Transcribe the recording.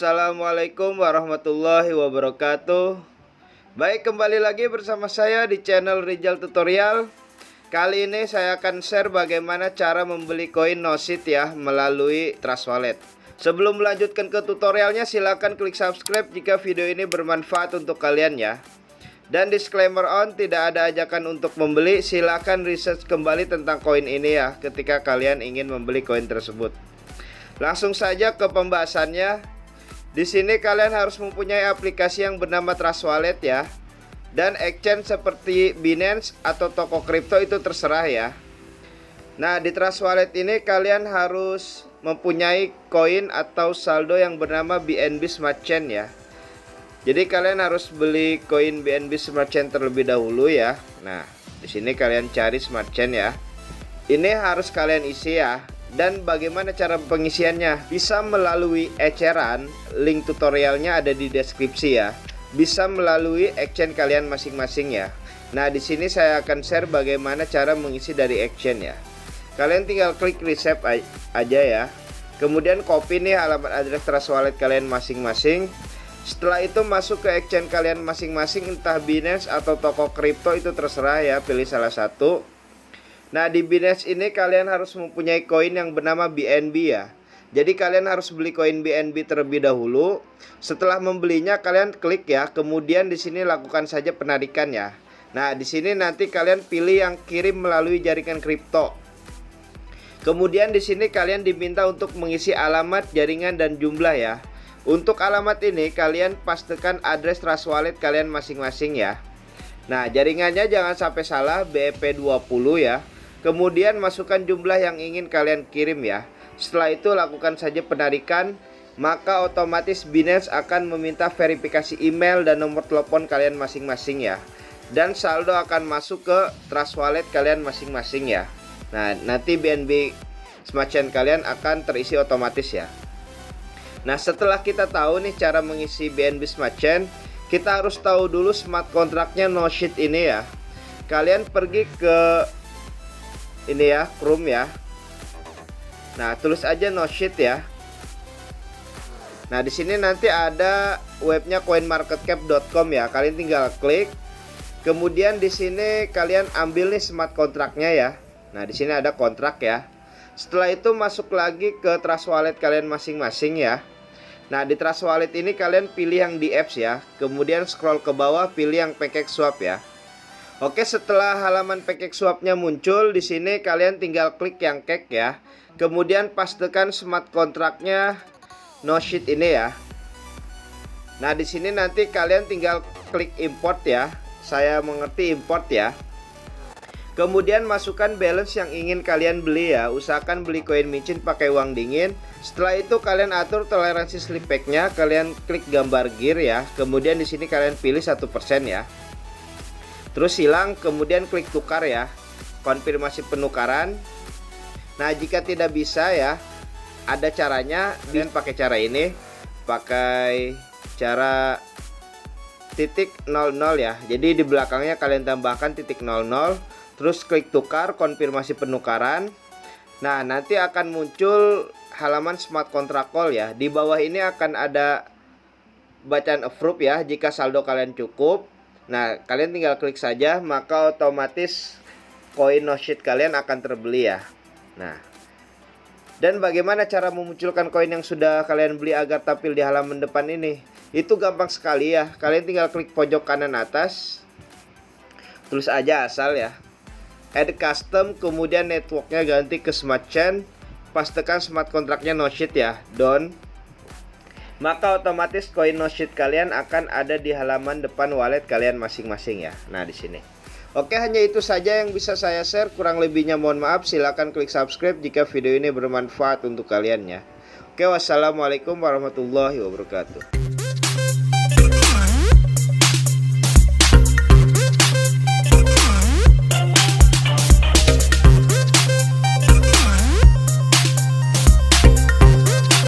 Assalamualaikum warahmatullahi wabarakatuh. Baik, kembali lagi bersama saya di channel Rizal Tutorial. Kali ini saya akan share bagaimana cara membeli koin Noshit ya melalui Trust Wallet. Sebelum melanjutkan ke tutorialnya, silahkan klik subscribe jika video ini bermanfaat untuk kalian ya. Dan disclaimer on, tidak ada ajakan untuk membeli. Silahkan research kembali tentang koin ini ya ketika kalian ingin membeli koin tersebut. Langsung saja ke pembahasannya. Di sini kalian harus mempunyai aplikasi yang bernama Trust Wallet ya. Dan exchange seperti Binance atau toko kripto itu terserah ya. Nah, di Trust Wallet ini kalian harus mempunyai koin atau saldo yang bernama BNB Smart Chain ya. Jadi kalian harus beli koin BNB Smart Chain terlebih dahulu ya. Nah, di sini kalian cari Smart Chain ya. Ini harus kalian isi ya. Dan bagaimana cara pengisiannya? Bisa melalui eceran, link tutorialnya ada di deskripsi ya. Bisa melalui exchange kalian masing-masing ya. Nah, di sini saya akan share bagaimana cara mengisi dari exchange ya. Kalian tinggal klik receipt aja ya. Kemudian copy nih alamat address Trust Wallet kalian masing-masing. Setelah itu masuk ke exchange kalian masing-masing, entah Binance atau toko kripto itu terserah ya, pilih salah satu. Nah, di Binance ini kalian harus mempunyai koin yang bernama BNB ya. Jadi kalian harus beli koin BNB terlebih dahulu. Setelah membelinya kalian klik ya, kemudian di sini lakukan saja penarikan ya. Nah, di sini nanti kalian pilih yang kirim melalui jaringan kripto. Kemudian di sini kalian diminta untuk mengisi alamat, jaringan dan jumlah ya. Untuk alamat ini kalian pastikan address Trust Wallet kalian masing-masing ya. Nah, jaringannya jangan sampai salah, BEP20 ya. Kemudian masukkan jumlah yang ingin kalian kirim ya. Setelah itu lakukan saja penarikan, maka otomatis Binance akan meminta verifikasi email dan nomor telepon kalian masing-masing ya. Dan saldo akan masuk ke Trust Wallet kalian masing-masing ya. Nah, nanti BNB Smart Chain kalian akan terisi otomatis ya. Nah, setelah kita tahu nih cara mengisi BNB Smart Chain, kita harus tahu dulu smart kontraknya Noshit ini ya. Kalian pergi ke ini ya, Chrome ya. Nah, tulis aja Noshit ya. Nah, di sini nanti ada webnya coinmarketcap.com ya. Kalian tinggal klik. Kemudian di sini kalian ambil nih smart kontraknya ya. Nah, di sini ada kontrak ya. Setelah itu masuk lagi ke Trust Wallet kalian masing-masing ya. Nah, di Trust Wallet ini kalian pilih yang di apps ya. Kemudian scroll ke bawah, pilih yang PancakeSwap ya. Oke, setelah halaman PancakeSwap-nya muncul, di sini kalian tinggal klik yang cake ya. Kemudian pastikan smart kontraknya Noshit ini ya. Nah, di sini nanti kalian tinggal klik import ya. Saya mengerti import ya. Kemudian masukkan balance yang ingin kalian beli ya. Usahakan beli koin micin pakai uang dingin. Setelah itu kalian atur toleransi slip pack-nya, kalian klik gambar gear ya. Kemudian di sini kalian pilih 1% ya. Terus hilang, kemudian klik tukar ya. Konfirmasi penukaran. Nah, jika tidak bisa ya, ada caranya. Kalian pakai cara ini. Pakai cara titik 00 ya. Jadi di belakangnya kalian tambahkan titik 00. Terus klik tukar, konfirmasi penukaran. Nah, nanti akan muncul halaman smart contract call ya. Di bawah ini akan ada bacaan approve ya jika saldo kalian cukup. Nah, kalian tinggal klik saja, maka otomatis koin Noshit kalian akan terbeli ya. Nah, dan bagaimana cara memunculkan koin yang sudah kalian beli agar tampil di halaman depan ini? Itu gampang sekali ya. Kalian tinggal klik pojok kanan atas, tulis aja asal ya, add custom, kemudian networknya ganti ke Smart Chain, pastikan smart kontraknya Noshit ya, done. Maka otomatis koin Noshit kalian akan ada di halaman depan wallet kalian masing-masing ya. Nah, di sini. Oke, hanya itu saja yang bisa saya share. Kurang lebihnya mohon maaf. Silahkan klik subscribe jika video ini bermanfaat untuk kalian ya. Oke, wassalamualaikum warahmatullahi wabarakatuh.